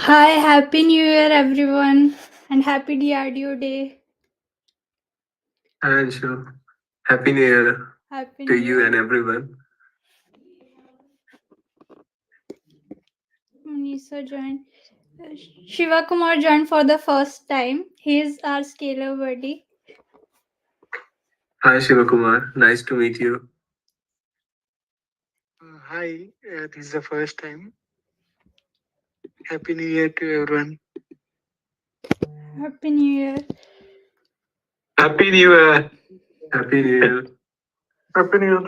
Hi, Happy New Year, everyone, and Happy DRDO Day. And sure. Happy New Year Happy to New you and Year. everyone. Munisa joined. Shiva Kumar joined for the first time. He is our scalar buddy. Hi Shivakumar, nice to meet you. Hi, this is the first time. Happy New Year to everyone. Happy New Year. Happy New Year. Happy New Year. Happy New Year.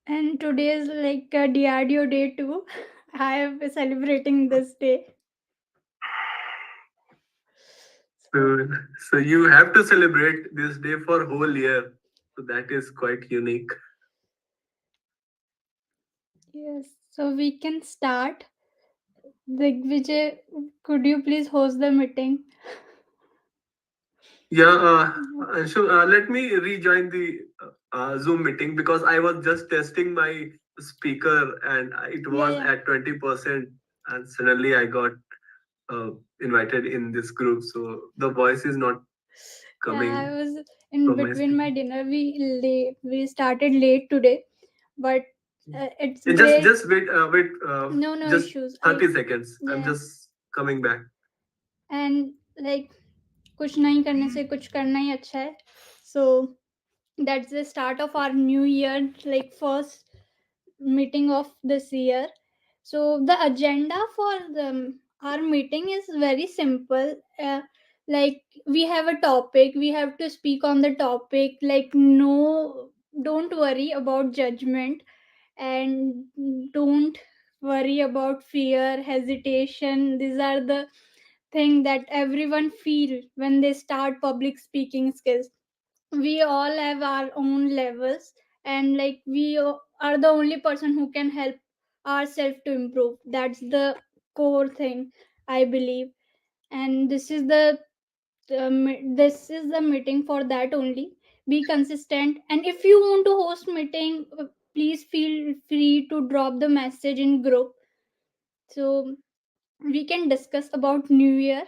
And today is like a DRDO Day too. I am celebrating this day. So you have to celebrate this day for whole year. So that is quite unique. Yes, so we can start. Digvijay, could you please host the meeting? Yeah, let me rejoin the Zoom meeting because I was just testing my speaker and it was at 20%, and suddenly I got invited in this group. So the voice is not coming. Yeah, I was in between my dinner. We started late today, but it's great. Just wait. No Just issues. 30 seconds. I'm Yeah, just coming back. and like कुछ नहीं करने से कुछ करना ही अच्छा है. So that's the start of our new year, like first meeting of this year. So the agenda for our meeting is very simple. Like we have a topic, we have to speak on the topic. Like no, don't worry about judgment, and don't worry about fear, hesitation. These are the thing that everyone feel when they start public speaking skills. We all have our own levels, and like are the only person who can help ourselves to improve. That's the core thing, I believe. And this is the meeting for that only. Be consistent, and if you want to host meeting, please feel free to drop the message in group, so we can discuss about new year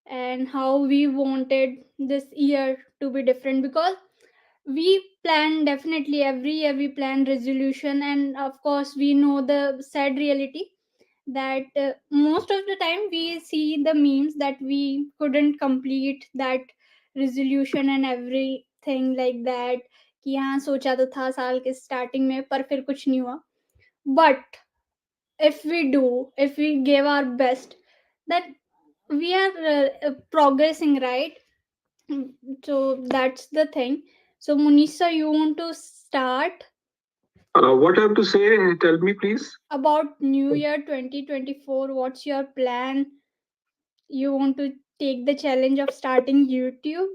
and how we wanted this year to be different. Because we plan, definitely every year we plan resolution, and of course we know the sad reality that most of the time we see the memes that we couldn't complete that resolution and everything like that, कि हाँ सोचा तो था साल के starting में पर फिर कुछ नहीं हुआ. But if we give our best, that we are progressing, right? So that's the thing. So Munisa, you want to start What I have to say? Tell me, please. about New Year 2024? What's your plan? You want to take the challenge of starting YouTube?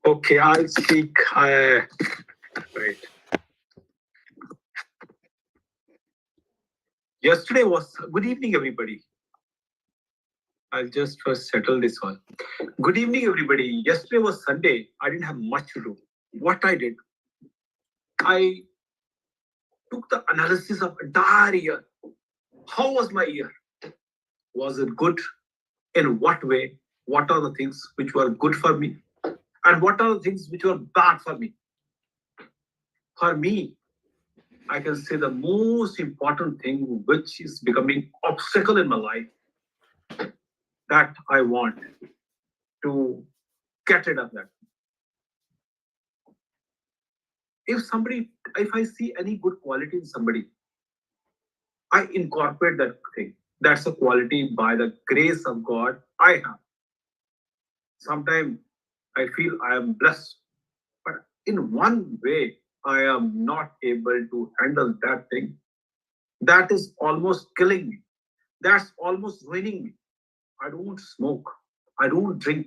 Okay, I'll speak. Right. Yesterday was good evening, everybody. I'll just first settle this one. Good evening, everybody. Yesterday was Sunday. I didn't have much to do. What I did, I took the analysis of entire year. How was my year? Was it good? In what way? What are the things which were good for me? And what are the things which were bad for me? For me, I can say the most important thing which is becoming obstacle in my life that I want to get rid of that. If I see any good quality in somebody, I incorporate that thing. That's a quality by the grace of God I have. Sometimes I feel I am blessed, but in one way, I am not able to handle that thing. That is almost killing me. That's almost ruining me. I don't smoke. I don't drink.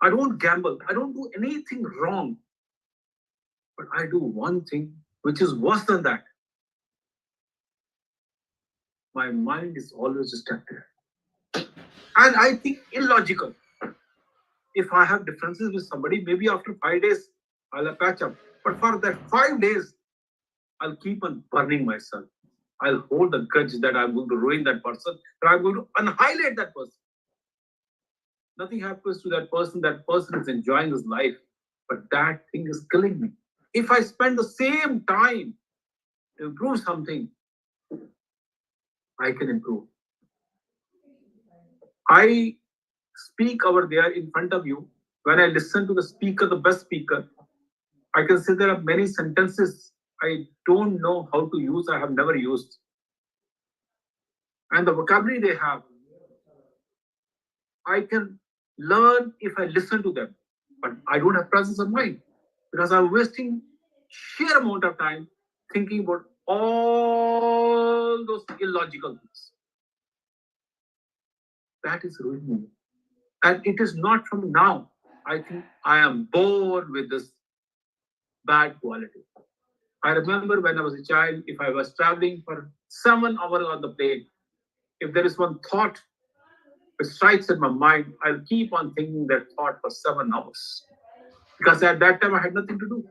I don't gamble. I don't do anything wrong. But I do one thing which is worse than that. My mind is always distracted. And I think illogical. If I have differences with somebody, maybe after 5 days, I'll patch up. But for that 5 days, I'll keep on burning myself. I'll hold the grudge that I'm going to ruin that person, but I'm going to annihilate that person. Nothing happens to that person. That person is enjoying his life, but that thing is killing me. If I spend the same time to improve something, I can improve. I speak over there in front of you. When I listen to the speaker, the best speaker, I can say there are many sentences I don't know how to use, I have never used. And the vocabulary they have, I can learn if I listen to them. But I don't have presence of mind because I'm wasting sheer amount of time thinking about all those illogical things. That is ruining me. And it is not from now. I think I am born with this bad quality. I remember when I was a child, if I was traveling for 7 hours on the plane, if there is one thought which strikes in my mind, I'll keep on thinking that thought for 7 hours. Because at that time I had nothing to do.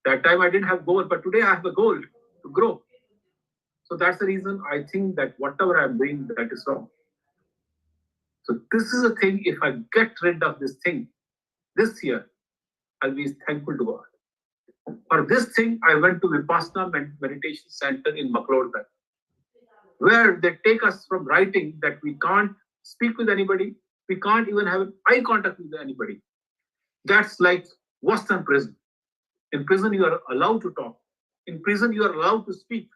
That time I didn't have goal, but today I have a goal to grow. So that's the reason I think that whatever I'm doing, that is wrong. So this is a thing, if I get rid of this thing this year, I'll be thankful to God. For this thing, I went to Vipassana Meditation Center in McLeodganj, where they take us from writing that we can't speak with anybody, we can't even have eye contact with anybody. That's like worse than prison. In prison, you are allowed to talk. In prison, you are allowed to speak.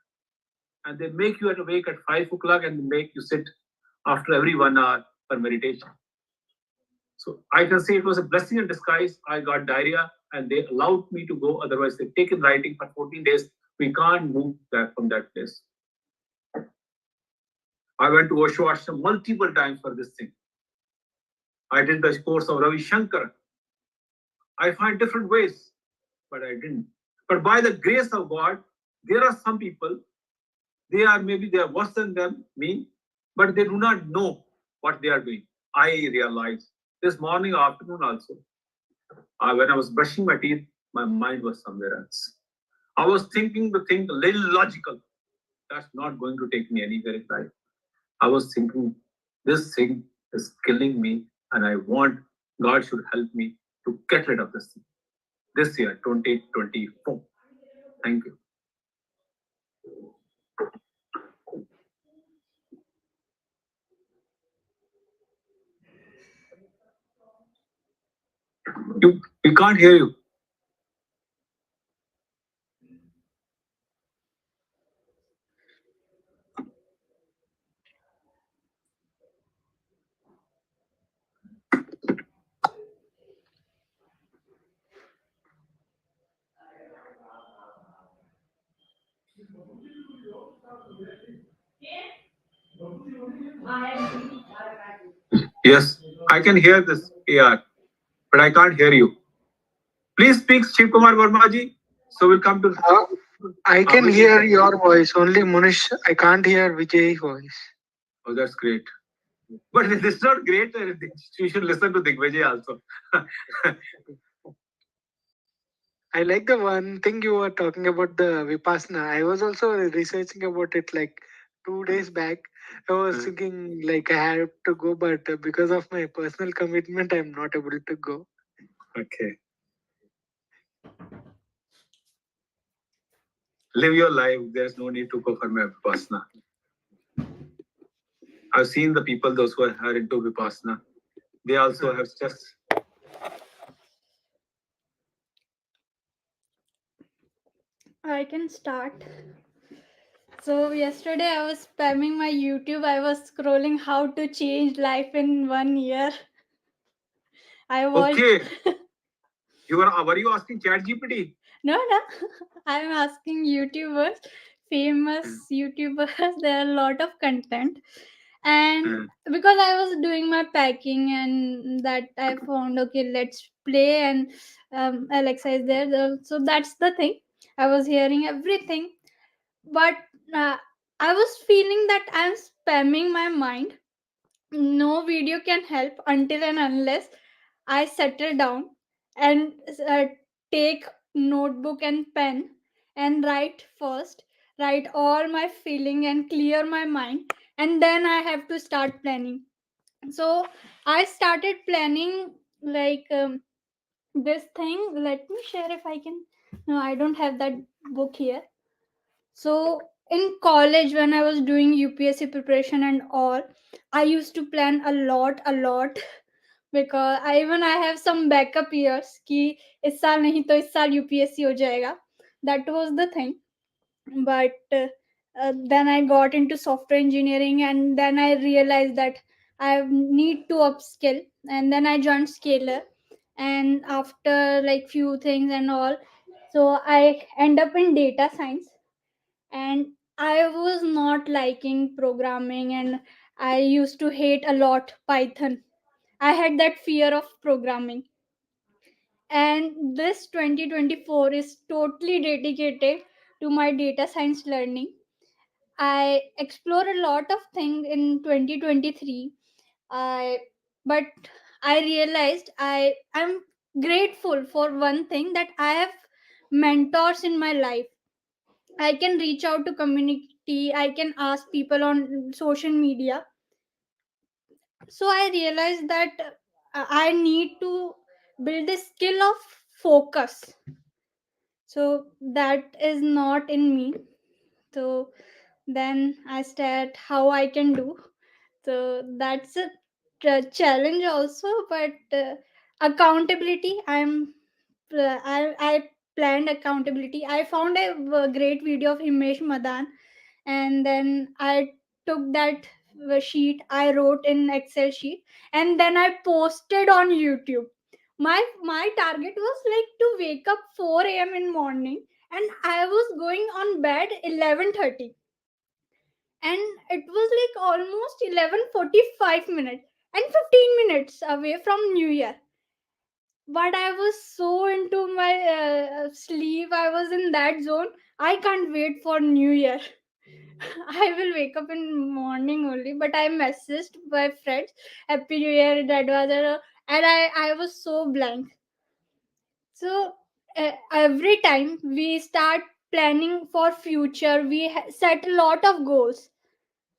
And they make you awake at 5 o'clock and make you sit after every 1 hour for meditation. So I can say it was a blessing in disguise. I got diarrhea and they allowed me to go. Otherwise, they've taken writing for 14 days. We can't move back from that place. I went to Osho Ashram multiple times for this thing. I did the course of Ravi Shankar. I find different ways, but I didn't. But by the grace of God, there are some people, they are worse than me, but they do not know what they are doing. I realized this morning, afternoon also, when I was brushing my teeth, my mind was somewhere else. I was thinking the thing a little logical. That's not going to take me anywhere in life. I was thinking this thing is killing me, and I want God should help me to get rid of this thing this year, 2024. Thank you. We can't hear you. Yes, I can hear this AR, but I can't hear you. Please speak, Shiv Kumar Verma ji. So we'll come to. I can hear your voice, only Munish. I can't hear Vijay's voice. Oh, that's great. But it is not great. You should listen to Digvijay also. I like the one thing you were talking about the Vipassana. I was also researching about it like 2 days back. I was thinking like I have to go, but because of my personal commitment, I'm not able to go. Okay. Live your life. There's no need to go for my Vipassana. I've seen the people, those who are into Vipassana, they also have just. I can start. So yesterday I was spamming my YouTube. I was scrolling how to change life in 1 year. I watched. Okay. Were you asking ChatGPT? No. I'm asking YouTubers, famous YouTubers. There are a lot of content, and because I was doing my packing, and that I found okay, let's play, and Alexa is there. So that's the thing. I was hearing everything, but uh, I was feeling that I'm spamming my mind. No video can help until and unless I settle down and take notebook and pen and write first, write all my feeling and clear my mind, and then I have to start planning. So I started planning like this thing. Let me share if I can. No, I don't have that book here. So in college, when I was doing UPSC preparation and all, I used to plan a lot because I have some backup years कि इस साल नहीं तो इस साल UPSC हो जाएगा. That was the thing. But then I got into software engineering, and then I realized that I need to upskill, and then I joined Scalar, and after like few things and all, so I end up in data science. And I was not liking programming, and I used to hate a lot Python. I had that fear of programming. And this 2024 is totally dedicated to my data science learning. I explore a lot of things in 2023. I but I realized am grateful for one thing, that I have mentors in my life. I can reach out to community, I can ask people on social media. So I realized that I need to build a skill of focus. So that is not in me. So then I start how I can do. So that's a challenge also, but accountability. I planned accountability. I found a great video of Himesh Madan, and then I took that sheet. I wrote in Excel sheet, and then I posted on YouTube. My target was like to wake up 4 a.m. in morning, and I was going on bed 11:30, and it was like almost 11:45 minutes and 15 minutes away from New Year. But I was so into my sleep, I was in that zone. I can't wait for New Year. I will wake up in morning only, but I messaged my friends happy New Year, that was and I was so blank. So every time we start planning for future, we set a lot of goals,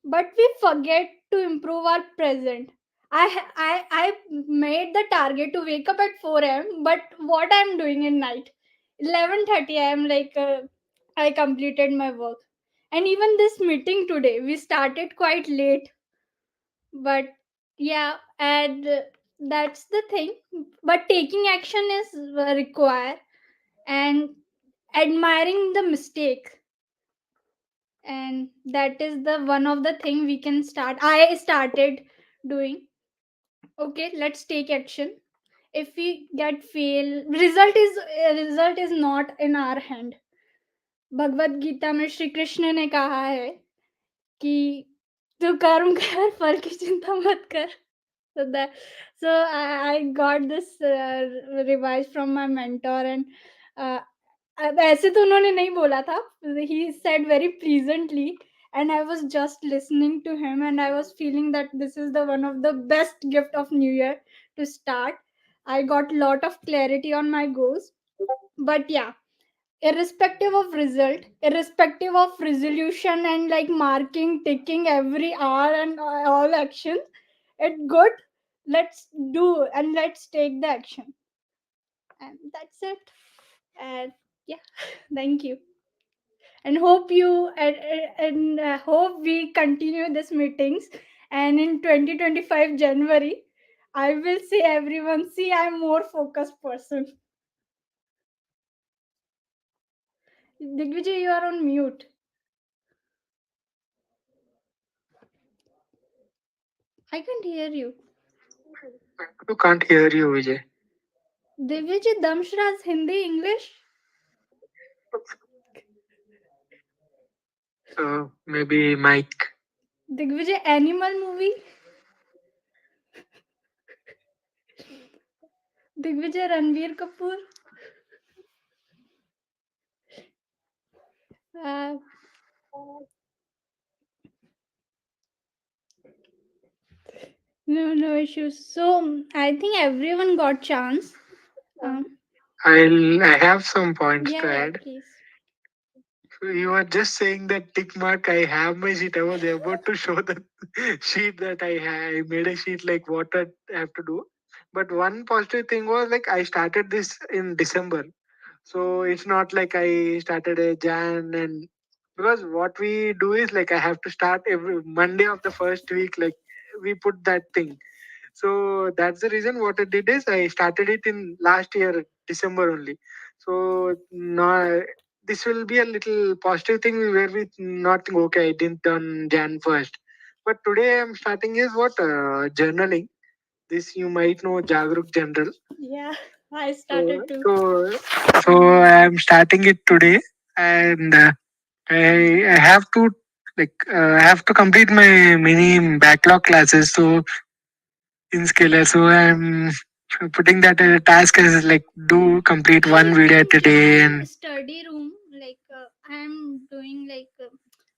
but we forget to improve our present. I made the target to wake up at 4 a.m., but what I'm doing in night 11:30 I am like I completed my work. And even this meeting today we started quite late, but yeah, and that's the thing. But taking action is required, and admiring the mistake, and that is the one of the thing we can start. I started doing. Okay, let's take action. If we get fail, result is not in our hand. Bhagavad Gita में श्री कृष्ण ने कहा है कि तू कर्म कर, फल की चिंता मत कर. So that, so I got this revised from my mentor, and uh, ऐसे तो उन्होंने नहीं बोला था. He said very pleasantly, and I was just listening to him, and I was feeling that this is the one of the best gift of New Year to start. I got lot of clarity on my goals. But yeah, irrespective of result, irrespective of resolution, and like marking, ticking every hour and all actions, it good. Let's do and let's take the action, and that's it. And yeah, thank you, and hope you and hope we continue these meetings. And in 2025 January, I will say everyone, see, I'm more focused person. Digvijay, you are on mute. I can't hear you. You can't hear you, Vijay. Digvijay, Damshraz, Hindi, English? So maybe Mike. Digvijay, animal movie? Digvijay, Ranveer Kapoor? Uh, no issues. So I think everyone got chance. Um, I have some points to yeah, add. please. You are just saying that tick mark. I have my sheet. I was about to show the sheet that I made a sheet like what I have to do. But one positive thing was like I started this in December, so it's not like I started a Jan, and because what we do is like I have to start every Monday of the first week. Like we put that thing, so that's the reason what I did is I started it in last year December only. So now this will be a little positive thing where we not think okay I didn't done Jan first. But today I'm starting is what journaling. This you might know Jagruk General. Yeah, I So started too. I'm starting it today, and I have to I have to complete my mini backlog classes. So in Scalar. So I'm putting that as a task as like do complete Yeah, one you video can at a day join and study room. Like I'm doing like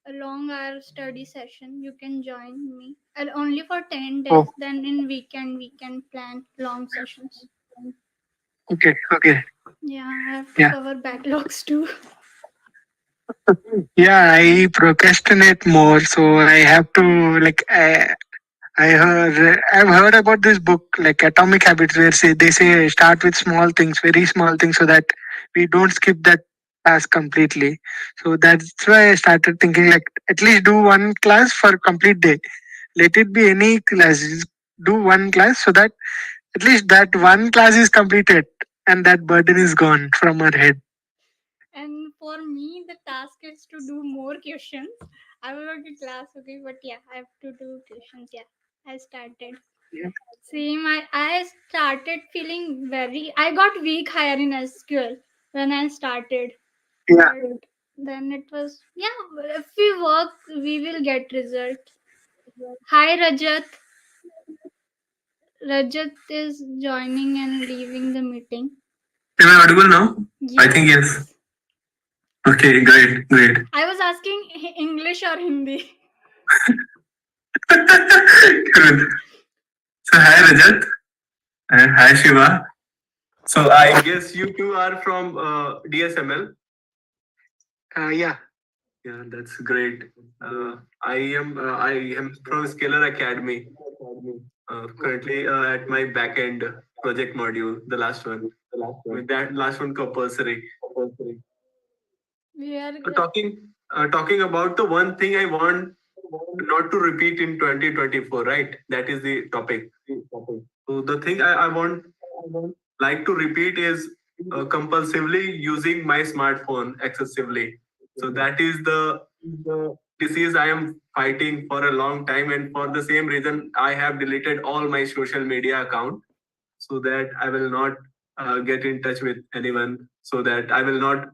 a long hour study session. You can join me. And only for 10 days. oh Then in weekend we can plan long sessions. okay Yeah, I have to yeah cover backlogs too. yeah I procrastinate more so I have to like I've heard about this book like Atomic Habits where they say start with small things, very small things, so that we don't skip that task completely. So that's why I started thinking like at least do one class for complete day. Let it be any class. Just do one class so that at least that one class is completed and that burden is gone from our head. And for me, the task is to do more questions. I will go to class, okay, but yeah, I have to do questions. Yeah, I started. Yeah. Same, I started feeling very. I got weak higher in SQL when I started. Yeah. But then it was, yeah, if we work, we will get results. Hi, Rajat. Rajat is joining and leaving the meeting. Am I audible now? I think yes. Yes. Okay, great, great. I was asking English or Hindi. Good. So hi Rajat and hi Shiva. So I guess you two are from DSML. Yeah. Yeah, that's great. I am from Scalar Academy. Currently at my backend project module, the last one. With that last one compulsory. We are Talking about the one thing I want not to repeat in 2024, right? That is the topic. So the thing I want like to repeat is compulsively using my smartphone excessively. So that is the disease I am fighting for a long time, and for the same reason I have deleted all my social media account so that I will not get in touch with anyone, so that I will not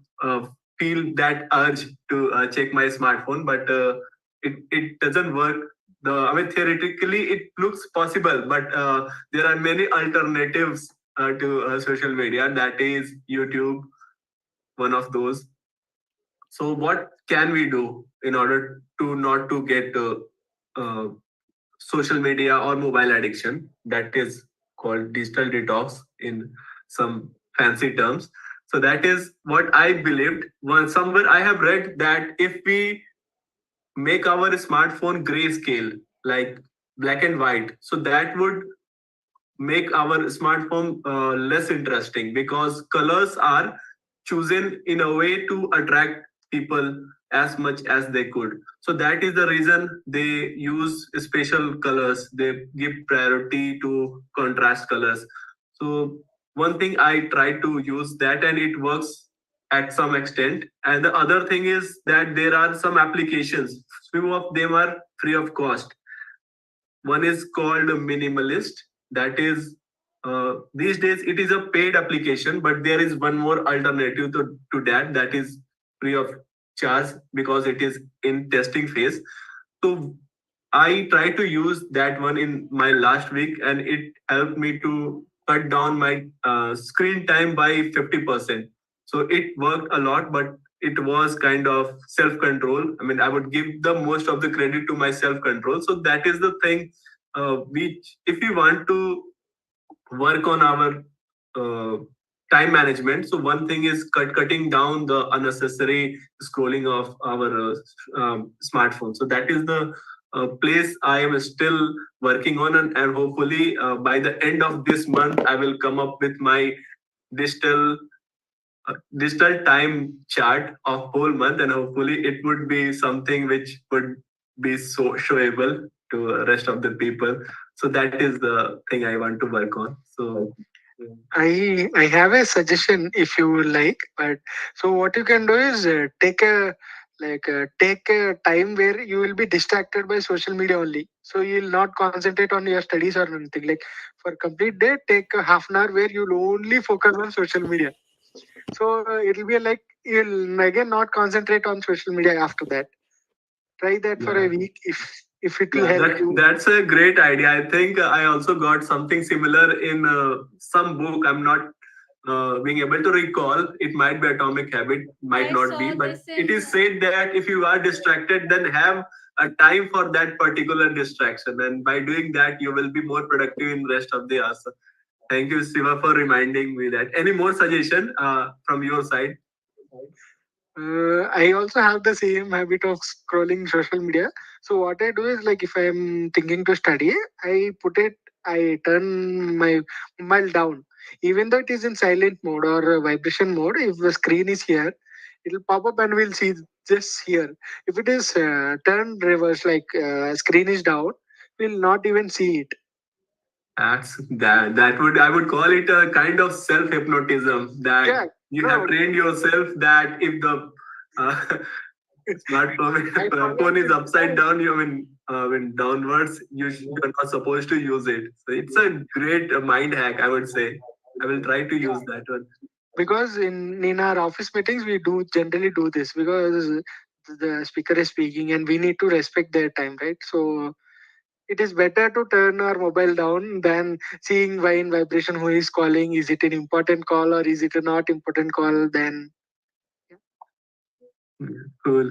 feel that urge to check my smartphone. But it doesn't work. I mean, theoretically, it looks possible, but there are many alternatives to social media. That is YouTube, one of those. So, what can we do in order to not to get uh, social media or mobile addiction? That is called digital detox in some fancy terms. So that is what I believed. Well, somewhere I have read that if we make our smartphone grayscale, like black and white, so that would make our smartphone less interesting, because colors are chosen in a way to attract people as much as they could. So that is the reason they use special colors. They give priority to contrast colors. So one thing I try to use that, and it works at some extent. And the other thing is that there are some applications, few of them are free of cost. One is called Minimalist. That is, these days it is a paid application, but there is one more alternative to that, that is free of charge, because it is in testing phase. So I tried to use that one in my last week, and it helped me to cut down my screen time by 50%. So it worked a lot, but it was kind of self control. I mean, I would give the most of the credit to my self control. So that is the thing, which, if we want to work on our uh, time management. So one thing is cutting down the unnecessary scrolling of our smartphone. So that is the place I am still working on, and hopefully by the end of this month I will come up with my digital digital time chart of whole month, and hopefully it would be something which would be so showable to rest of the people. So that is the thing I want to work on. So I have a suggestion if you would like, but so what you can do is take a time where you will be distracted by social media only. So you will not concentrate on your studies or anything. Like for complete day, take a half an hour where you'll only focus on social media. So it'll be like you'll again not concentrate on social media after that. Try that for a week if it will help you. that's a great idea. I think I also got something similar in some book. I'm not being able to recall. It might be Atomic Habit, might not be, but it is said that if you are distracted, then have a time for that particular distraction, and by doing that, you will be more productive in rest of the hours. Thank you, Siva, for reminding me that. Any more suggestion from your side? I also have the same habit of scrolling social media. So what I do is like if I'm thinking to study, I turn my mobile down, even though it is in silent mode or vibration mode. If the screen is here, it'll pop up and we'll see just here. If it is turned reverse, like screen is down, we'll not even see it. That would, I would call it a kind of self hypnotism, that Yeah, you have no, trained yourself that if the uh, smartphone phone is upside down, you mean when downwards, you're not supposed to use it. So it's a great mind hack, I would say. I will try to use that one. because in our office meetings we do generally do this because the speaker is speaking and we need to respect their time, right? So it is better to turn our mobile down than seeing why in vibration who is calling, is it an important call or is it a not important call. Then Cool.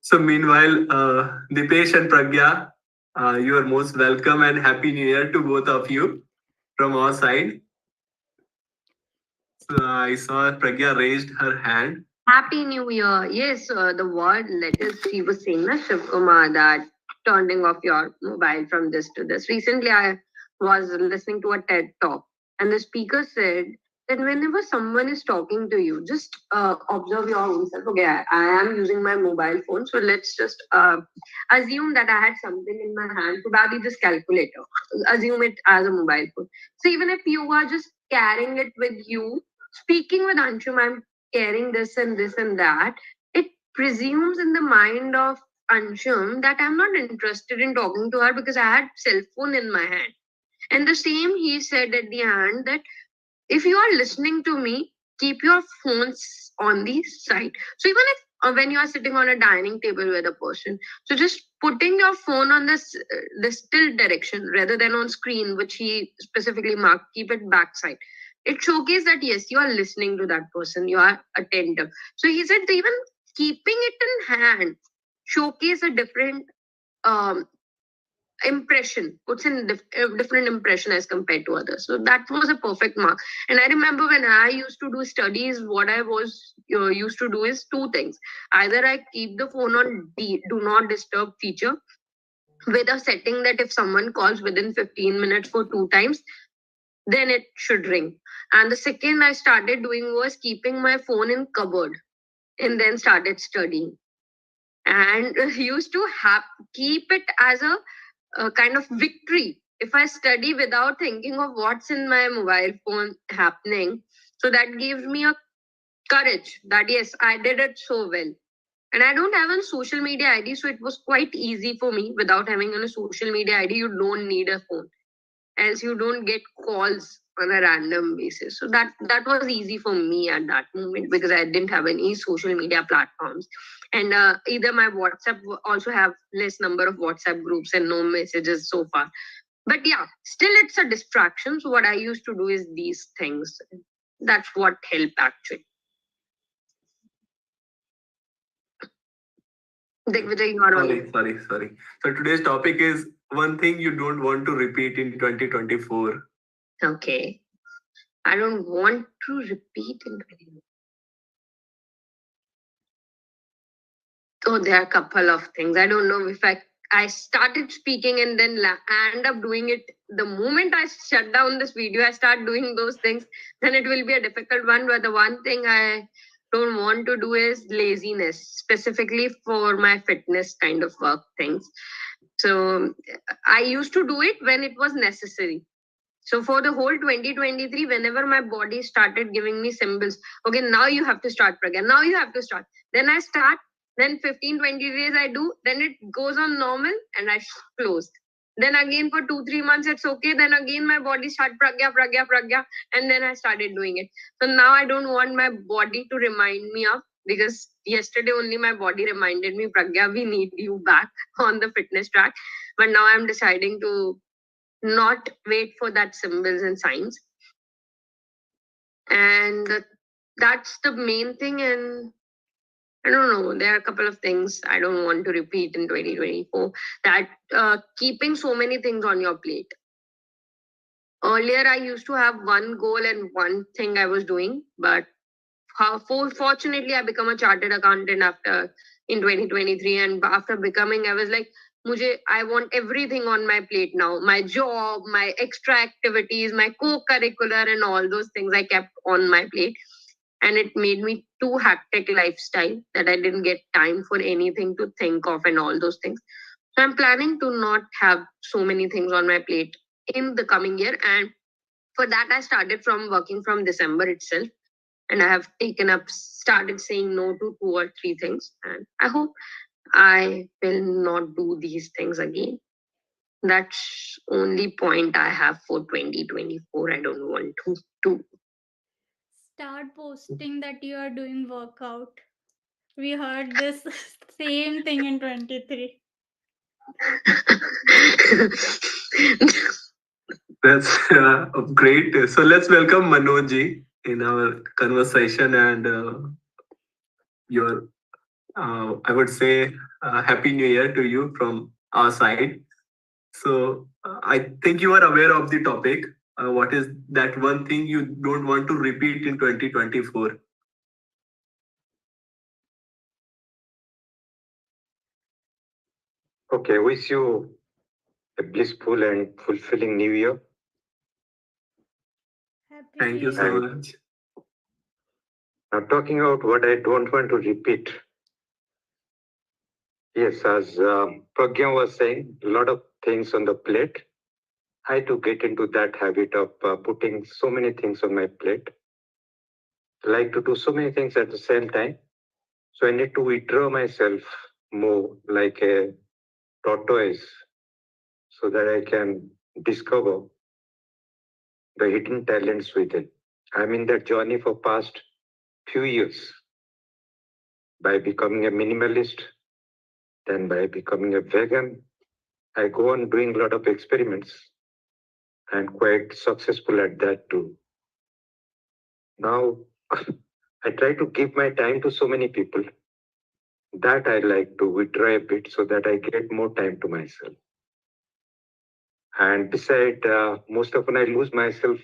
So meanwhile, Dipesh and Pragya, you are most welcome and happy New Year to both of you from our side. So I saw Pragya raised her hand. Happy New Year. Yes, the word letters she was saying, na Shiv Kumar, that turning off your mobile from this to this. Recently, I was listening to a TED talk, and the speaker said that whenever someone is talking to you, just observe your own self. Okay, I am using my mobile phone, so let's just assume that I had something in my hand, probably this calculator. Assume it as a mobile phone. So even if you are just carrying it with you, speaking with Anshum, I'm carrying this and that, it presumes in the mind of Anshum that I'm not interested in talking to her because I had cell phone in my hand. And the same he said at the end, that if you are listening to me, keep your phones on the side. So even if when you are sitting on a dining table with a person, so just putting your phone on this tilt direction rather than on screen, which he specifically marked, keep it backside. It showcases that yes, you are listening to that person, you are attentive. So he said even keeping it in hand showcase a different um, impression, puts in a different impression as compared to others. So that was a perfect mark. And I remember when I used to do studies, what I was used to do is two things. Either I keep the phone on do not disturb feature with a setting that if someone calls within 15 minutes for two times, then it should ring. And the second I started doing was keeping my phone in cupboard and then started studying. And used to keep it as a kind of victory if I study without thinking of what's in my mobile phone happening. So that gives me a courage that yes, I did it so well. And I don't have a social media ID, so it was quite easy for me. Without having a social media ID, you don't need a phone, else you don't get calls on a random basis. So that was easy for me at that moment because I didn't have any social media platforms. And either my WhatsApp also have less number of WhatsApp groups and no messages so far. But yeah, still it's a distraction. So what I used to do is these things. That's what helped actually. Digvijay, you are on. Sorry. So today's topic is one thing you don't want to repeat in 2024. Okay. I don't want to repeat in 2024. Oh, there are a couple of things. I don't know if I started speaking and then I end up doing it. The moment I shut down this video, I start doing those things, then it will be a difficult one. But the one thing I don't want to do is laziness, specifically for my fitness kind of work things. So I used to do it when it was necessary. So for the whole 2023, whenever my body started giving me symbols, okay, now you have to start Pragya, now you have to start. Then I start, then 15, 20 days I do, then it goes on normal and I close. Then again for 2, 3 months, it's okay. Then again my body start Pragya, Pragya, Pragya. And then I started doing it. So now I don't want my body to remind me of, because yesterday only my body reminded me, Pragya, we need you back on the fitness track. But now I'm deciding to not wait for that symbols and signs. And that's the main thing. And I don't know, there are a couple of things I don't want to repeat in 2024, that keeping so many things on your plate. Earlier, I used to have one goal and one thing I was doing, but fortunately, I become a chartered accountant in 2023. And after becoming, I was like, I want everything on my plate now. My job, my extra activities, my co-curricular and all those things I kept on my plate. And it made me too hectic lifestyle that I didn't get time for anything to think of and all those things. So I'm planning to not have so many things on my plate in the coming year. And for that, I started from working from December itself. And I have started saying no to 2 or 3 things. And I hope I will not do these things again. That's only point I have for 2024. I don't want to do. Start posting that you are doing workout. We heard this same thing in 23. That's great. So let's welcome Manoj in our conversation and your, I would say, Happy New Year to you from our side. So I think you are aware of the topic. What is that one thing you don't want to repeat in 2024? Okay, wish you a blissful and fulfilling new year. Happy Thank you New so Year. much. Now, talking about what I don't want to repeat. Yes, as Pragya was saying, a lot of things on the plate. I had to get into that habit of putting so many things on my plate. I like to do so many things at the same time. So I need to withdraw myself more like a tortoise so that I can discover the hidden talents within. I'm in that journey for past few years by becoming a minimalist, then by becoming a vegan. I go on doing a lot of experiments and quite successful at that too. Now, I try to give my time to so many people that I like to withdraw a bit so that I get more time to myself. And beside, most often I lose myself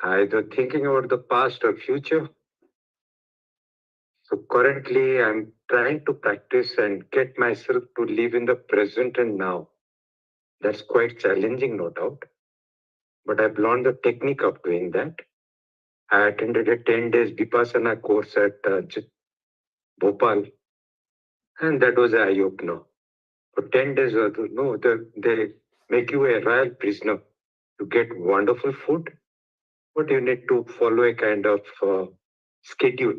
either thinking about the past or future. So currently, I'm trying to practice and get myself to live in the present and now. That's quite challenging, no doubt. But I've learned the technique of doing that. I attended a 10 days Vipassana course at Bhopal, and that was an eye opener. For 10 days, they make you a royal prisoner. You get wonderful food, but you need to follow a kind of schedule.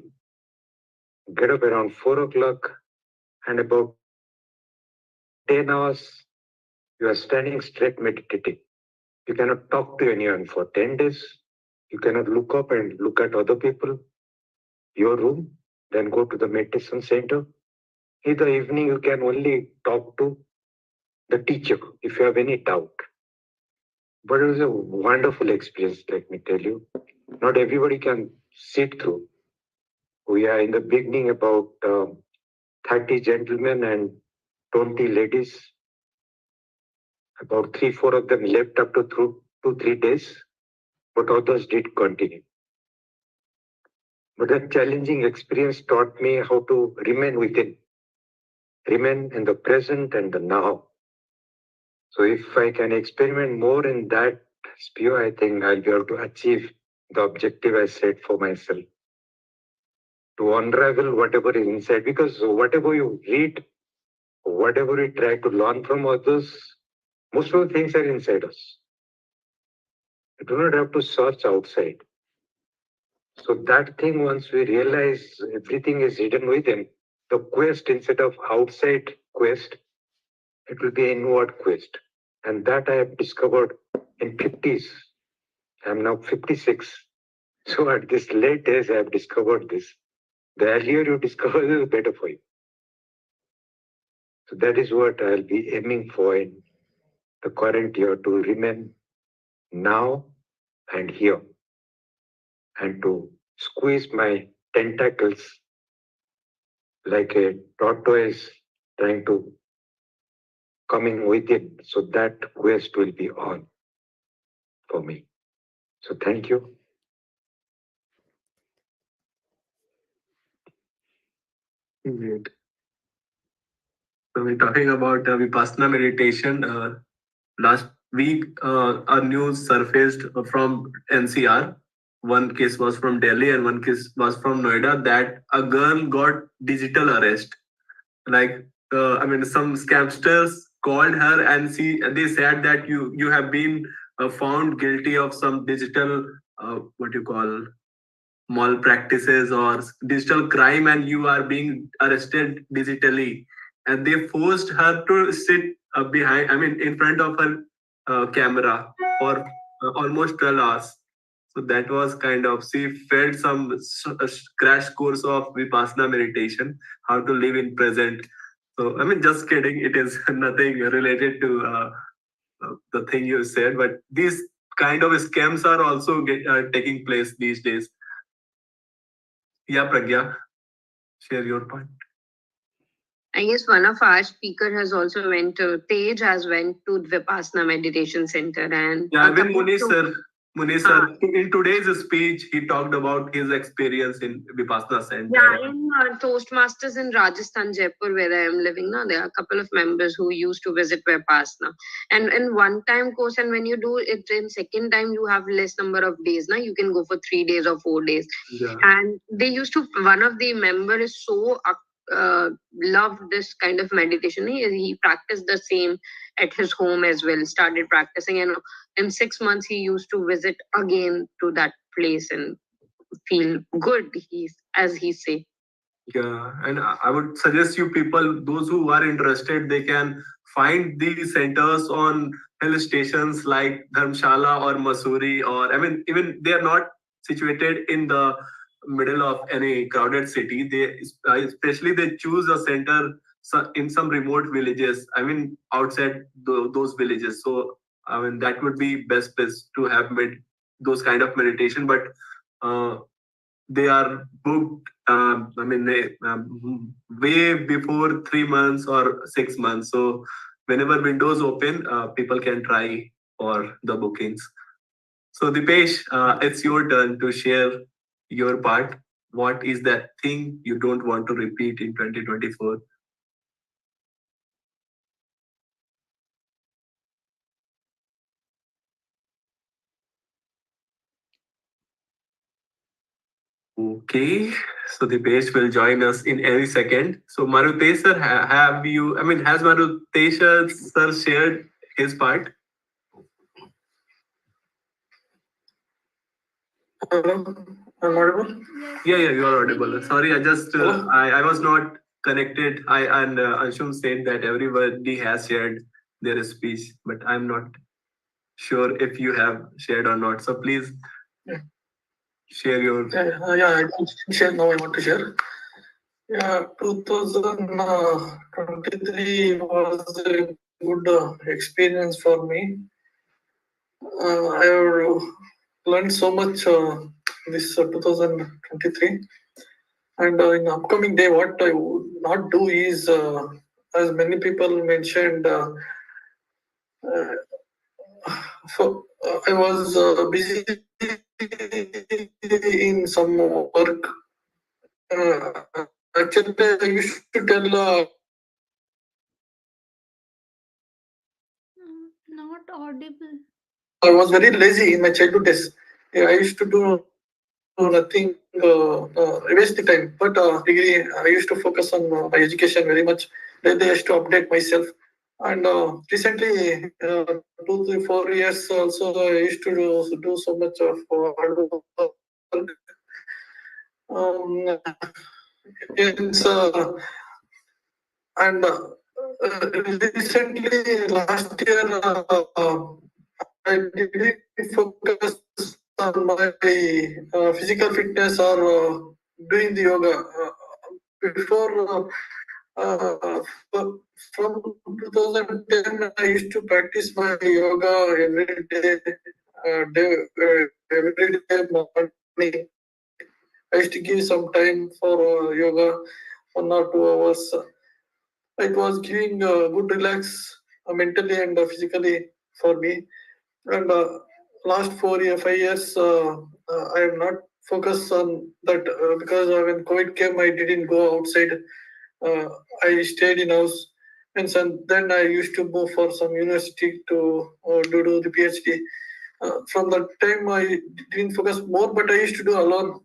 Get up around 4 o'clock, and about 10 hours, you are standing straight meditating. You cannot talk to anyone for 10 days. You cannot look up and look at other people. Your room, then go to the meditation center. In the evening, you can only talk to the teacher if you have any doubt. But it was a wonderful experience, let me tell you. Not everybody can sit through. We are in the beginning about 30 gentlemen and 20 ladies. About 3, 4 of them left after 2, 3 days. but others did continue. But that challenging experience taught me how to remain within, remain in the present and the now. So if I can experiment more in that sphere, I think I'll be able to achieve the objective I set for myself. To unravel whatever is inside, because whatever you read, whatever you try to learn from others, most of the things are inside us. You do not have to search outside. So that thing, once we realize everything is hidden within, the quest, instead of outside quest, it will be inward quest. And that I have discovered in 50s. I'm now 56. So at this late age, I have discovered this. The earlier you discover it, the better for you. So that is what I'll be aiming for in the current year, to remain now and here, and to squeeze my tentacles like a tortoise trying to coming within. So that quest will be on for me. So thank you. Great. So we're talking about Vipassana meditation. Last week, a news surfaced from NCR. One case was from Delhi and one case was from Noida, that a girl got digital arrest. Like, some scamsters called her and they said that you have been found guilty of some digital, what you call, malpractices or digital crime, and you are being arrested digitally. And they forced her to sit in front of her camera for almost 12 hours. So that was kind of, she felt some crash course of Vipassana meditation, how to live in present. So, just kidding. It is nothing related to the thing you said, but these kind of scams are also taking place these days. Yeah, Pragya, share your point. I guess one of our speaker has also went to Tej has went to Vipassana meditation center, and yeah, even Munish sir, in today's speech, he talked about his experience in Vipassana center. Yeah, in Toastmasters in Rajasthan, Jaipur, where I am living now, there are a couple of members who used to visit Vipassana. And in one time course, and when you do it in second time, you have less number of days. Now you can go for 3 days or 4 days. Yeah. And they used to, one of the member is so loved this kind of meditation. He practiced the same at his home as well, started practicing, and in 6 months he used to visit again to that place and feel good, as he say. Yeah, and I would suggest you people, those who are interested, they can find these centers on hill stations like Dharmshala or Masuri, or even they are not situated in the middle of any crowded city. They especially they choose a center in some remote villages. Outside those villages. So that would be best place to have those kind of meditation, but. They are booked way before 3 months or 6 months. So whenever windows open, people can try for the bookings. So Dipesh, it's your turn to share your part. What is that thing you don't want to repeat in 2024? Okay, so the page will join us in any second. So Marutesh sir, have you? Has Marutesh sir shared his part? Hello, I'm audible. Yeah, you are audible. Sorry, I just I was not connected. And Anshum said that everybody has shared their speech, but I'm not sure if you have shared or not. So please share your. Yeah, I can share now. I want to share. Yeah, 2023 was a good experience for me. I have learned so much this 2023. And in upcoming day, what I would not do is, as many people mentioned, so I was busy in some work. Actually, I used to tell Not audible. I was very lazy in my childhood days. Yeah, I used to do nothing, waste the time. But degree, I used to focus on my education very much. Then I used to update myself. And recently, 2 3 4 years also, I used to do so much of hard work. Um, it's and recently last year I didn't focus on my physical fitness or doing the yoga before from 2010 I used to practice my yoga every day morning. I used to give some time for yoga 1 or 2 hours. It was giving good relax mentally and physically for me. And last 4 year 5 years, I am not focused on that because when COVID came, I didn't go outside. Uh, I stayed in house, and then I used to move for some university to do the PhD. From that time, I didn't focus more, but I used to do alone.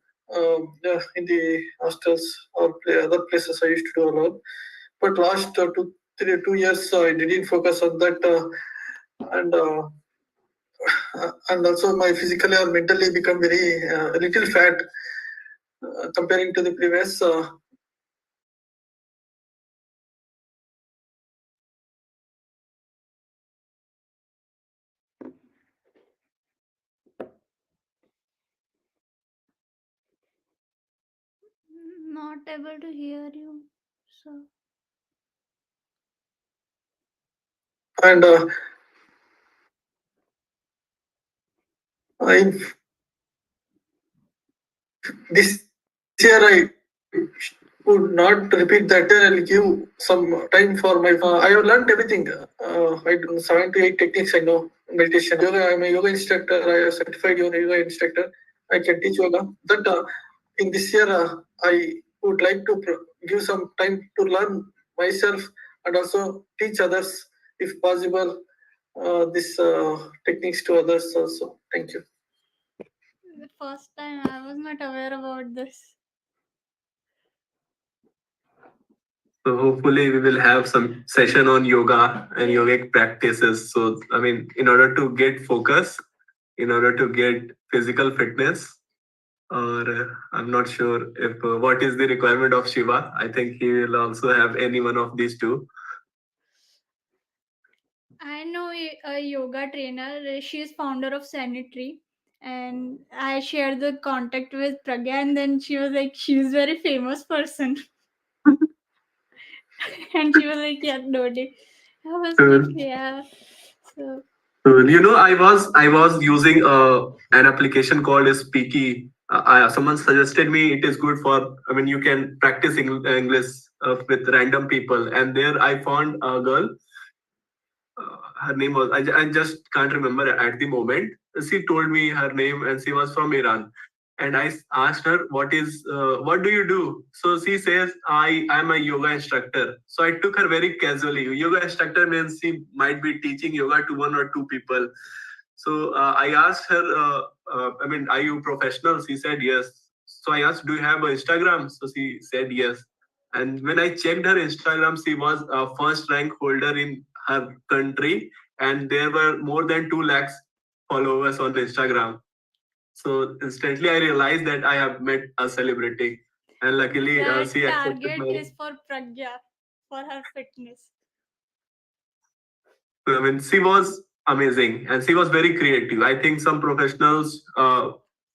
Yeah, in the hostels or other places, I used to do alone. But last 2 years, I didn't focus on that, and and also my physically or mentally become very a little fat comparing to the previous. Not able to hear you. So And in this year, I would not repeat that. I'll give some time for my. I have learned everything. I do 7 to 8 techniques. I know meditation. Yoga. I'm a yoga instructor. I am certified yoga instructor. I can teach yoga. That in this year, I would like to give some time to learn myself and also teach others, if possible, this techniques to others also. Thank you. the first time I was not aware about this. So hopefully we will have some session on yoga and yogic practices. So I mean, in order to get focus, in order to get physical fitness, or I'm not sure if what is the requirement of Shiva. I think he will also have any one of these two. I know a yoga trainer. She is founder of Sanitary, and I shared the contact with Pragya, and then she was like, "She's very famous person," and she was like, "Yeah, no, I was like, yeah." So You know, I was using an application called Speaky. Someone suggested me it is good for. I mean, you can practice English with random people, and there I found a girl. Her name was I just can't remember at the moment. She told me her name, and she was from Iran. And I asked her, what do you do? So she says, I am a yoga instructor. So I took her very casually. Yoga instructor means she might be teaching yoga to 1 or 2 people. So I asked her, I mean, are you professional? She said yes. So I asked, do you have an Instagram? So she said yes. And when I checked her Instagram, she was a first rank holder in her country, and there were more than 2 lakhs followers on Instagram. So instantly I realized that I have met a celebrity, and luckily that she accepted target my. is for Pragya for her fitness. I mean, she was amazing and she was very creative. I think some professionals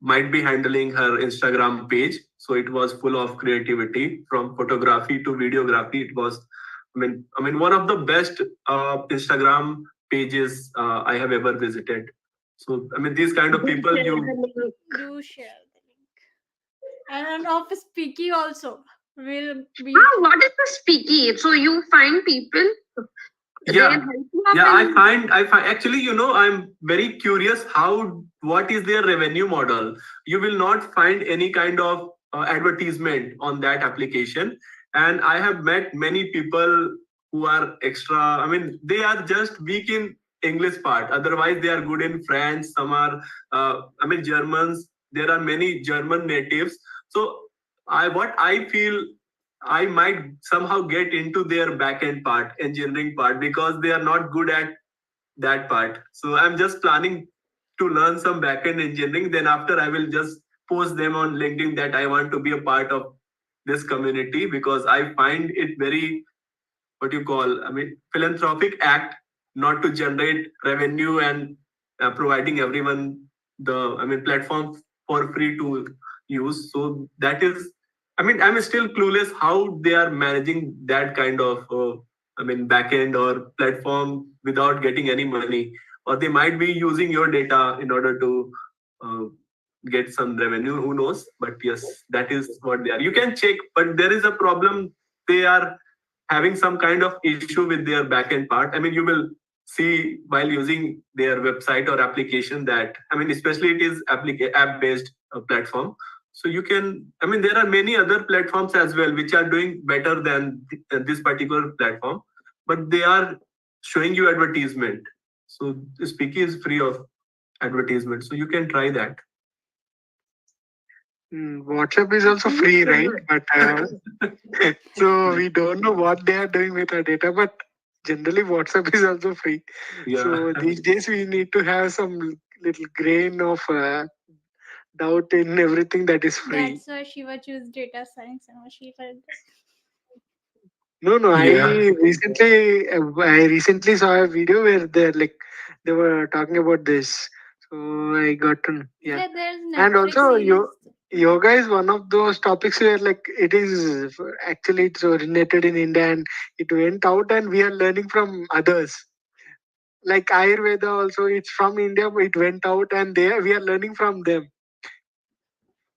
might be handling her Instagram page. So it was full of creativity from photography to videography. It was, I mean, one of the best Instagram pages I have ever visited. So, I mean, these kind of people you. Do share the link. And of Speaky also will be. What is the speaky? So you find people. they'll Yeah, help you up yeah. I in. find, actually, I'm very curious how what is their revenue model. You will not find any kind of advertisement on that application, and I have met many people who are extra. I mean, they are just weak in English part. Otherwise, they are good in French. Some are, Germans. There are many German natives. So, what I feel, I might somehow get into their back end part, engineering part, because they are not good at that part. So I'm just planning to learn some back end engineering. Then after, I will just post them on LinkedIn that I want to be a part of this community, because I find it very, what you call, philanthropic act, not to generate revenue and providing everyone the, platform for free to use. So that is, I'm still clueless how they are managing that kind of back end or platform without getting any money, or they might be using your data in order to uh, get some revenue, who knows. But yes, that is what they are. You can check, but there is a problem. They are having some kind of issue with their backend part. You will see while using their website or application that, especially it is app based platform. So you can, there are many other platforms as well which are doing better than this particular platform, but they are showing you advertisement. So Speaky is free of advertisement, so you can try that. WhatsApp is also free, right? But so we don't know what they are doing with our data. But generally, WhatsApp is also free. Yeah. So these days we need to have some little grain of doubt in everything that is free. That's why Shiva choose data science and Shiva. No, Yeah. I recently saw a video where they were talking about this. So I got to yeah. Yeah, there's And Netflix also series. yoga is one of those topics where it is actually it's originated in India and it went out and we are learning from others. Like Ayurveda also, it's from India, but it went out and we are learning from them.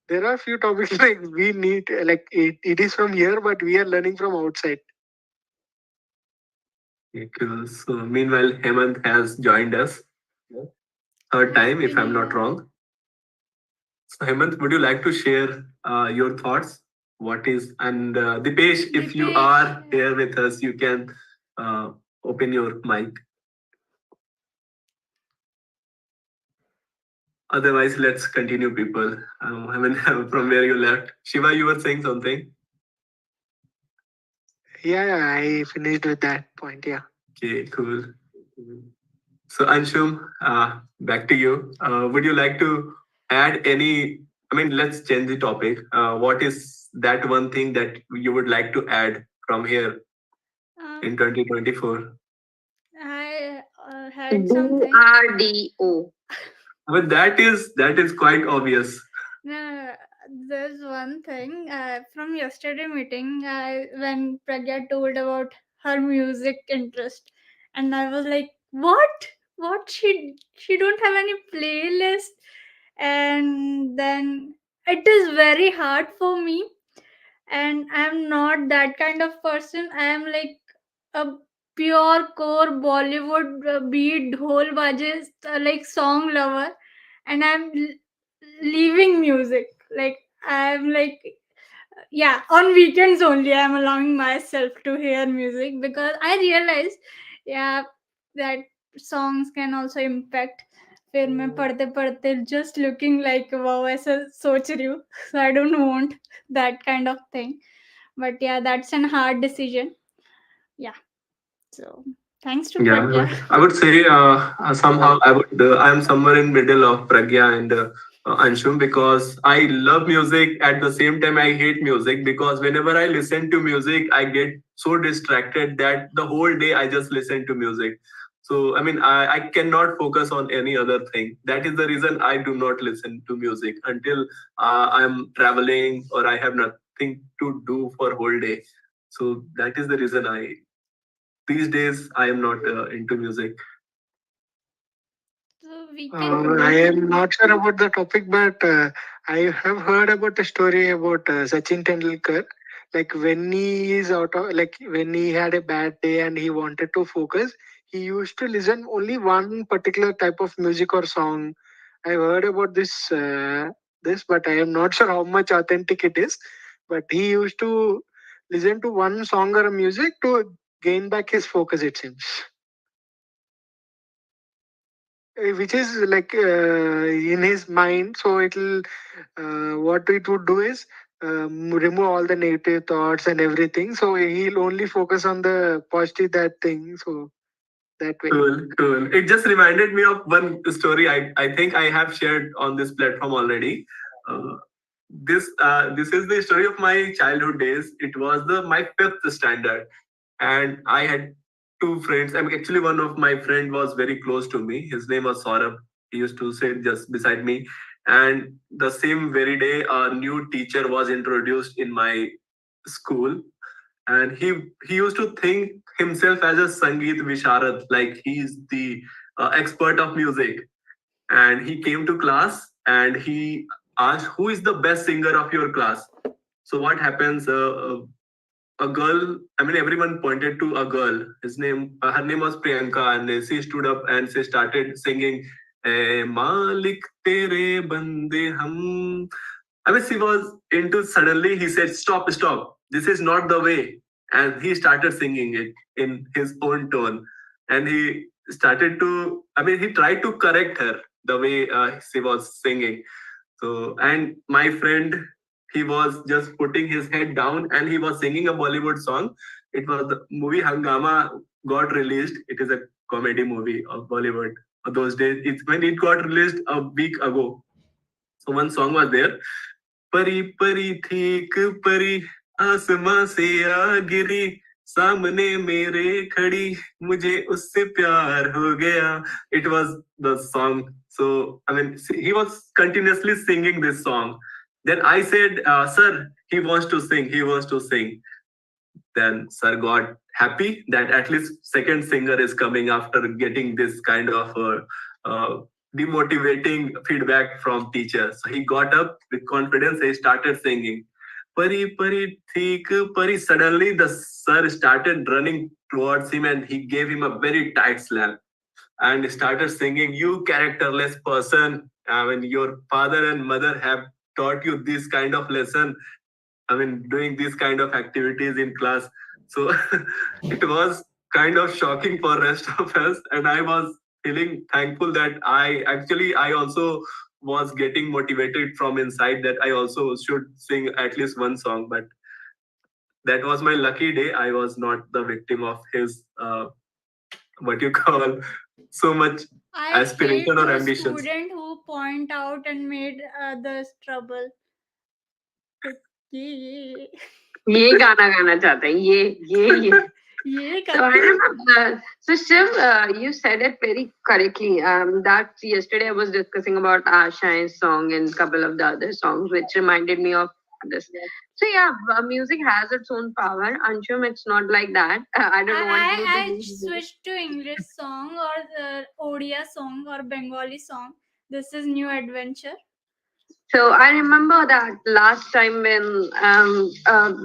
There are few topics like we need it is from here, but we are learning from outside. Okay, cool. So meanwhile, Hemant has joined us. Third time, if I'm not wrong. So Hemant, would you like to share your thoughts? What is, and Dipesh, if you are here with us, you can open your mic. Otherwise, let's continue, people. From where you left. Shiva, you were saying something? Yeah, I finished with that point. Yeah. Okay, cool. So Anshum, back to you. Would you like to add any? Let's change the topic. What is that one thing that you would like to add from here in 2024? I had Do something. RDO. But that is quite obvious. No, there's one thing from yesterday meeting when Pragya told about her music interest, and I was like, "What? What? She don't have any playlist?" And then it is very hard for me, and I'm not that kind of person. I am like a pure core Bollywood beat whole baje like song lover, and I'm leaving music. Like I'm like, yeah, on weekends only I'm allowing myself to hear music because I realize, yeah, that songs can also impact. फिर मैं पढ़ते पढ़ते just looking like wow ऐसा सोच रही हूँ, so I don't want that kind of thing. But yeah, that's an hard decision. Yeah, so thanks to Yeah, Pragya. but I would say somehow I am somewhere in middle of Pragya and Anshum, because I love music. At the same time, I hate music, because whenever I listen to music, I get so distracted that the whole day I just listen to music. So I cannot focus on any other thing. That is the reason I do not listen to music until I'm traveling or I have nothing to do for whole day. So that is the reason these days I am not into music. So we can. I am not sure about the topic, but I have heard about a story about Sachin Tendulkar. like when he is out of, like when he had a bad day and he wanted to focus, he used to listen only one particular type of music or song. I've heard about this, but I am not sure how much authentic it is. But he used to listen to one song or a music to gain back his focus, it seems. Which is like in his mind, so it'll what it would do is remove all the negative thoughts and everything, so he'll only focus on the positive that thing, so that way. Cool, cool. It just reminded me of one story I think I have shared on this platform already. Uh, this is the story of my childhood days. It was my fifth standard, and I had two friends. I mean, actually, one of my friend was very close to me. His name was Saurabh. He used to sit just beside me, and the same very day, a new teacher was introduced in my school, and he used to think himself as a Sangeet Visharad, like he's the expert of music. And he came to class and he asked, "Who is the best singer of your class?" So what happens? A girl. I mean, everyone pointed to a girl. Her name was Priyanka, and she stood up and she started singing. "Eh, Malik tere bande hum." I mean, she was into. Suddenly, he said, "Stop, stop! This is not the way." And he started singing it in his own tone, and he started to. I mean, he tried to correct her the way she was singing. So, and my friend, he was just putting his head down and he was singing a Bollywood song. It was the movie Hangama got released. It is a comedy movie of Bollywood. Those days, it's when it got released a week ago. So one song was there. परी परी थी एक परी आसमां से आ गिरी सामने मेरे खड़ी मुझे उससे प्यार हो गया. It was the song. So I mean, he was continuously singing this song. Then I said, "Sir, he wants to sing. He wants to sing." Then sir got happy that at least second singer is coming after getting this kind of demotivating feedback from teacher. So he got up with confidence. He started singing. Pari pari theek pari. Suddenly the sir started running towards him and he gave him a very tight slap and started singing, "You characterless person. I mean, your father and mother have taught you this kind of lesson. I mean, doing these kind of activities in class." So it was kind of shocking for rest of us, and I was feeling thankful that I also was getting motivated from inside that I also should sing at least one song. But that was my lucky day. I was not the victim of his what you call so much I aspiration hate or those ambitions. students who point out and made others trouble. Like, ये ये गाना गाना चाहते हैं ये ये So I remember, so Shiv, you said it very correctly. That yesterday I was discussing about Asha's song and a couple of the other songs, which reminded me of this. So yeah, music has its own power. Anshum, it's not like that. I don't want you to I use it. switched to English song or Odia song or Bengali song. This is new adventure. So I remember that last time when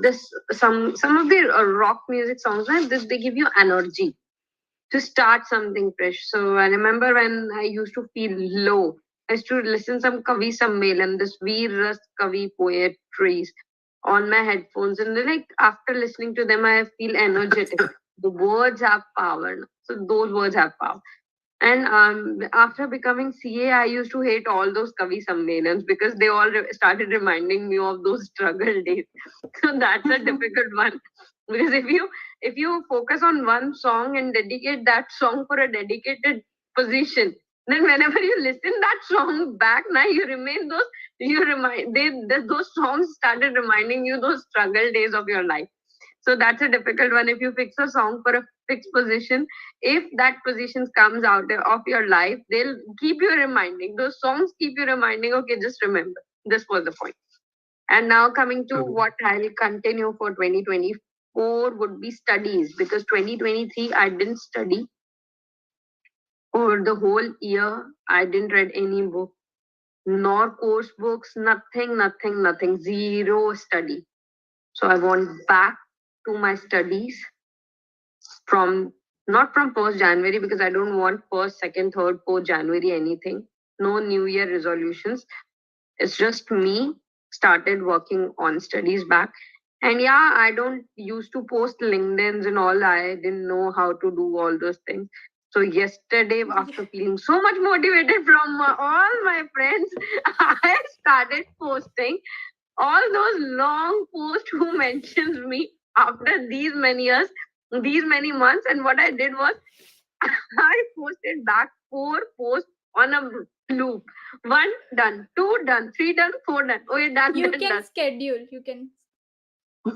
this some of the rock music songs, right, they give you energy to start something fresh. So I remember when I used to feel low, I used to listen some Kavi Sammelan, this Veer Ras Kavi poetries on my headphones, and then like after listening to them, I feel energetic. The words have power. So those words have power. And after becoming CA, I used to hate all those Kavi Sammelans because they all started reminding me of those struggle days. So that's a difficult one because if you focus on one song and dedicate that song for a dedicated position, then whenever you listen that song back, now those songs started reminding you those struggle days of your life. So that's a difficult one. If you fix a song for a fixed position, if that position comes out of your life, they'll keep you reminding. Those songs keep you reminding, okay, just remember. This was the point. And now coming to what I'll continue for 2024 would be studies, because 2023 I didn't study. Over the whole year, I didn't read any book, nor course books, nothing, zero study. So I want back to my studies from not from 1st January, because I don't want 1st, 2nd, 3rd, 4th January anything. No New Year resolutions. It's just me started working on studies back. And yeah, I don't used to post LinkedIn's and all. I didn't know how to do all those things. So yesterday, after feeling so much motivated from all my friends, I started posting all those long posts who mentions me after these many years, these many months. And what I did was I posted back 4 posts on a loop. One done, two done, three done, four done. Okay, done, You done, can done. schedule. You can.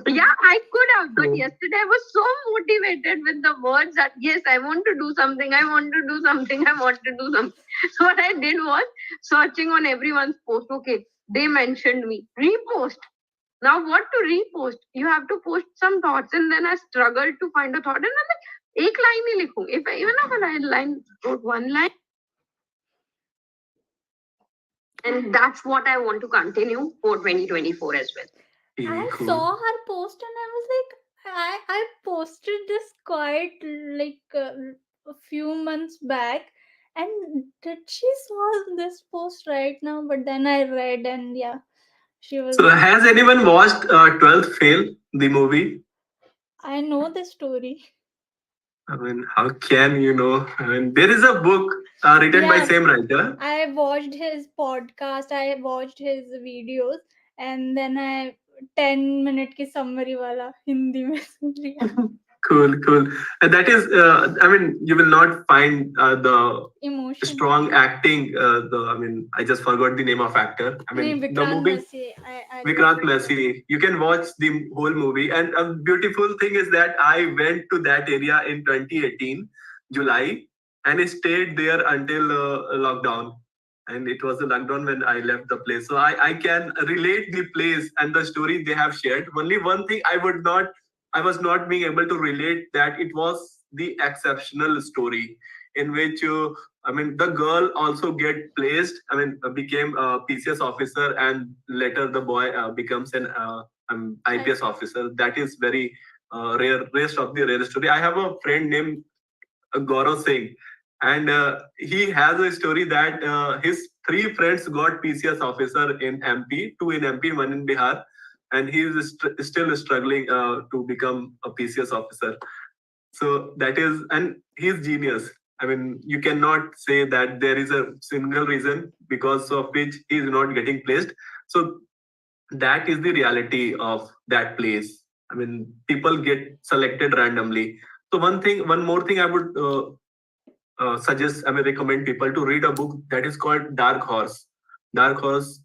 Yeah, I could have, but yesterday I was so motivated with the words that yes, I want to do something, I want to do something, I want to do something. So what I did was searching on everyone's post. Okay, they mentioned me. Repost. Now what to repost? You have to post some thoughts, and then I struggled to find a thought, and I'm like, एक line ही लिखूं. If I even if I line wrote one line, and that's what I want to continue for 2024 as well. I saw her post and I was like, I posted this quite like a few months back, and did she saw this post right now? But then I read and yeah, she was. So, has anyone watched 12th Fail, the movie? I know the story. I mean, how can you know? I mean, there is a book written by Yeah, same writer. I watched his podcast. I watched his videos, and then I 10 minute की summary वाला हिंदी में सुन लिया. Cool, cool. And that is, I mean, you will not find the Emotion. strong acting. I mean, I just forgot the name of actor. I नहीं, mean, the Vikrant movie Massey. I Vikrant Massey. You can watch the whole movie. And a beautiful thing is that I went to that area in 2018, July, and I stayed there until lockdown. And it was the lockdown when I left the place. So I can relate the place and the story they have shared. Only one thing I was not being able to relate that it was the exceptional story in which I mean the girl also get placed. I mean became a PCS officer and later the boy becomes an IPS officer. That is very rare, rarest of the rare story. I have a friend named Gaurav Singh, and he has a story that his three friends got PCS officer in MP, two in MP, one in Bihar, and he is still struggling to become a PCS officer. So that is, and he's genius. I mean, you cannot say that there is a single reason because of which he is not getting placed. So that is the reality of that place. I mean, people get selected randomly. So one more thing I would suggest, I mean, recommend people to read a book that is called Dark Horse. Dark Horse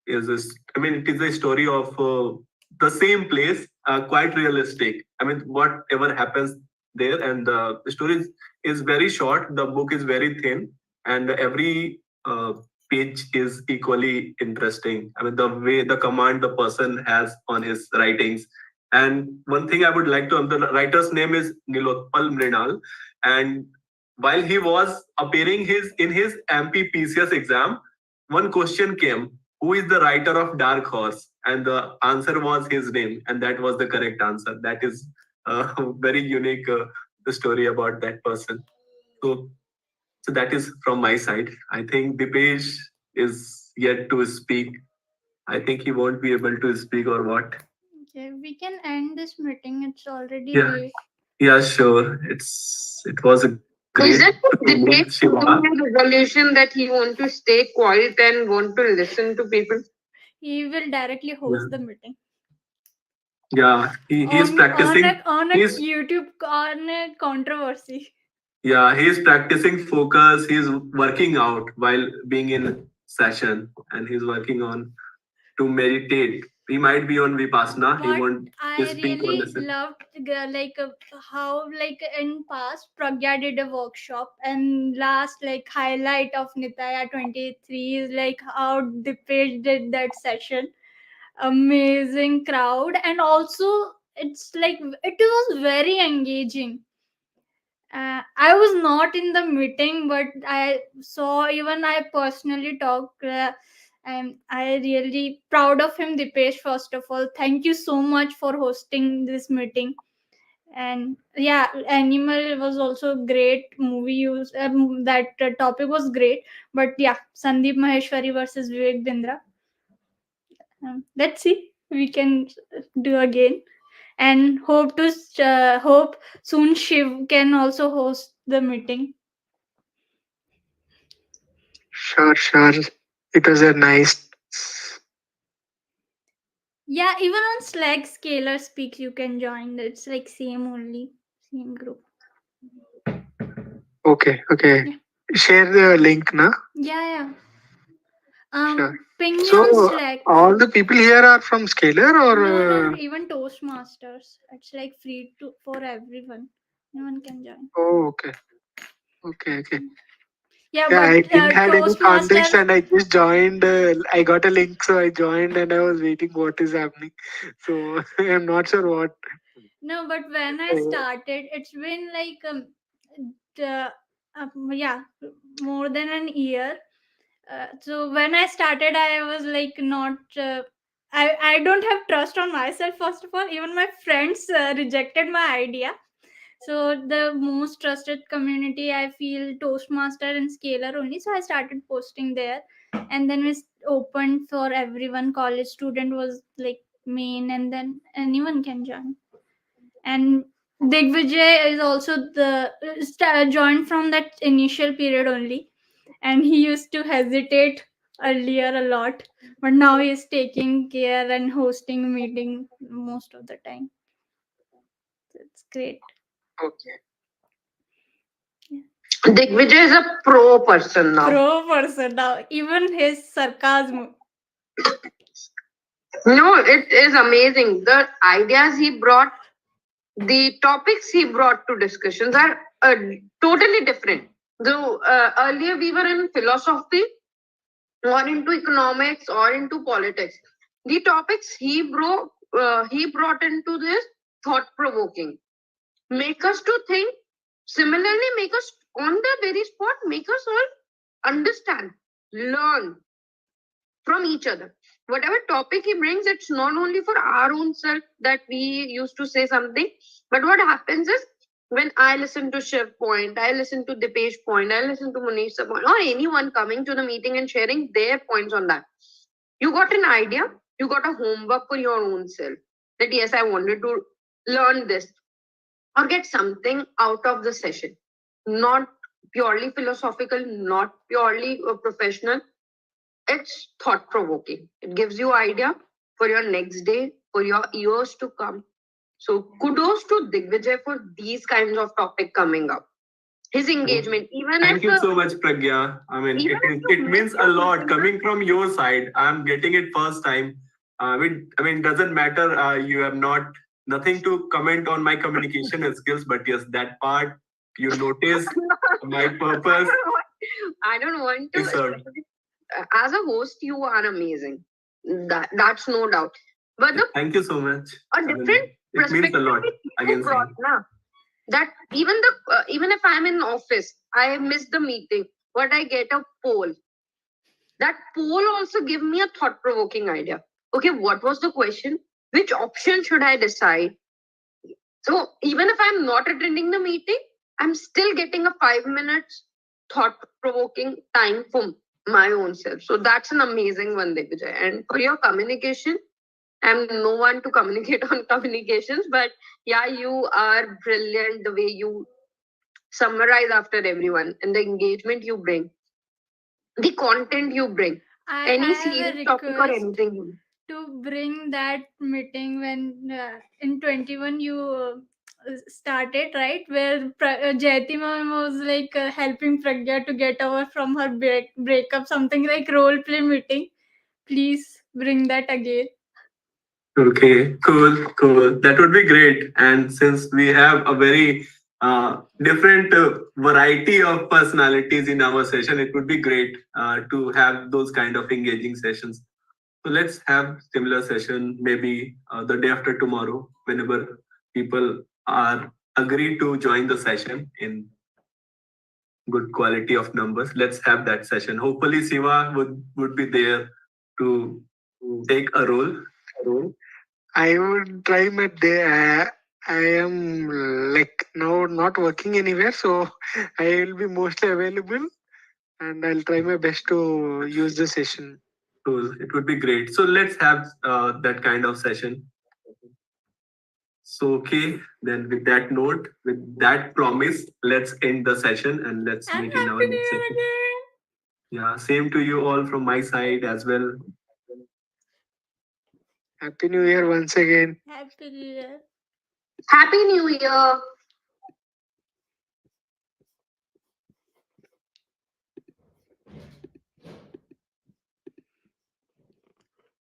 is this, I mean, it is a story of the same place, quite realistic. I mean, whatever happens there, and the story is very short. The book is very thin, and every page is equally interesting. I mean, the way the command the person has on his writings. And one thing I would like to, the writer's name is Nilotpal Mrinal, and while he was appearing in his MP PCS exam, one question came: who is the writer of Dark Horse? And the answer was his name, and that was the correct answer. That is a very unique story about that person. So, so that is from my side. I think Dipesh is yet to speak. I think he won't be able to speak or what. Okay, we can end this meeting. It's already Yeah. late. Yeah, sure. It was a great Is it to meet debate to Shiva. do a resolution that he want to stay quiet and want to listen to people? He will directly host the meeting Yeah, he is on practicing. on a He's YouTube on a controversy. Yeah, he is practicing focus. He's working out while being in session, and he's working on to meditate. He might be on vipassana. He But won't I speak or really listen. loved how like in past Pragya did a workshop, and last like highlight of Nitaya 23 is like how Dipesh did that session. Amazing crowd, and also it's like it was very engaging. I was not in the meeting, but I saw, even I personally talked And I really proud of him, Dipesh. First of all, thank you so much for hosting this meeting. And yeah, Animal was also a great movie. That topic was great. But yeah, Sandeep Maheshwari versus Vivek Bindra. Let's see, we can do again, and hope soon Shiv can also host the meeting. Sure, sure. It was a nice. Yeah, even on Slack, Scalar Speaks, you can join. It's like same group. Okay, okay. Yeah. Share the link, na? Yeah. Sure. Ping me So, on Slack. all the people here are from Scalar or? No, even Toastmasters. It's like free for everyone. Anyone can join. Oh, okay. Okay. Yeah, Yeah, I but didn't had any context Toastmasters. and I just joined. I got a link, so I joined and I was waiting what is happening. So I'm not sure what. No, but when I started, it's been like the, yeah, more than an year. So when I started, I was like not. I don't have trust on myself. First of all, even my friends rejected my idea. So the most trusted community I feel Toastmaster and Scalar only. So I started posting there, and then we opened for everyone. College student was like main, and then anyone can join. And Digvijay is also the joined from that initial period only, and he used to hesitate earlier a lot, but now he is taking care and hosting meeting most of the time. It's great. Okay. Digvijay is a pro person now. Pro person now, even his sarcasm. No, it is amazing. The ideas he brought, the topics he brought to discussions are totally different. Though earlier we were in philosophy or into economics or into politics, the topics he brought into this thought provoking, make us to think. Similarly, make us on the very spot, make us all understand, learn from each other. Whatever topic he brings, it's not only for our own self that we used to say something, but what happens is when I listen to Shiv point, I listen to Dipesh point, I listen to Manisha point, or anyone coming to the meeting and sharing their points on that, you got an idea, you got a homework for your own self that yes, I wanted to learn this or get something out of the session. Not purely philosophical, not purely professional, it's thought provoking. It gives you idea for your next day, for your years to come. So kudos to Digvijay for these kinds of topic coming up. His engagement, even Thank you so much, Pragya. I mean, it means a lot coming from your side. I'm getting it first time. Doesn't matter. You have nothing to comment on my communication skills, but yes, that part you notice my purpose. I don't want to. Yes, sir. As a host, you are amazing. That's no doubt. But thank you so much. A different perspective. It means a lot. Again, brought, na, that even if I'm in office, I miss the meeting, but I get a poll. That poll also give me a thought provoking idea. Okay, what was the question? Which option should I decide? So even if I'm not attending the meeting, I'm still getting a 5 minutes thought provoking time for my own self. So that's an amazing one, Digvijay. And for your communication, I'm no one to communicate on communications, but yeah, you are brilliant the way you summarize after everyone and the engagement you bring, the content you bring, any serious topic or anything. To bring that meeting when in 21 you started, right, where Jayati ma'am was like helping Pragya to get over from her breakup, something like role play meeting. Please bring that again. Okay, cool. That would be great. And since we have a very different variety of personalities in our session, it would be great to have those kind of engaging sessions. So let's have similar session maybe the day after tomorrow, whenever people are agree to join the session in good quality of numbers. Let's have that session. Hopefully, Siva would be there to take a role? I would try my day. I am like now not working anywhere, so I will be mostly available, and I'll try my best to use the session. Cool. It would be great. So let's have that kind of session. So okay, then with that note, with that promise, let's end the session and let's meet in our next session. Yeah, same to you all from my side as well. Happy New Year once again. Happy New Year. Happy New Year.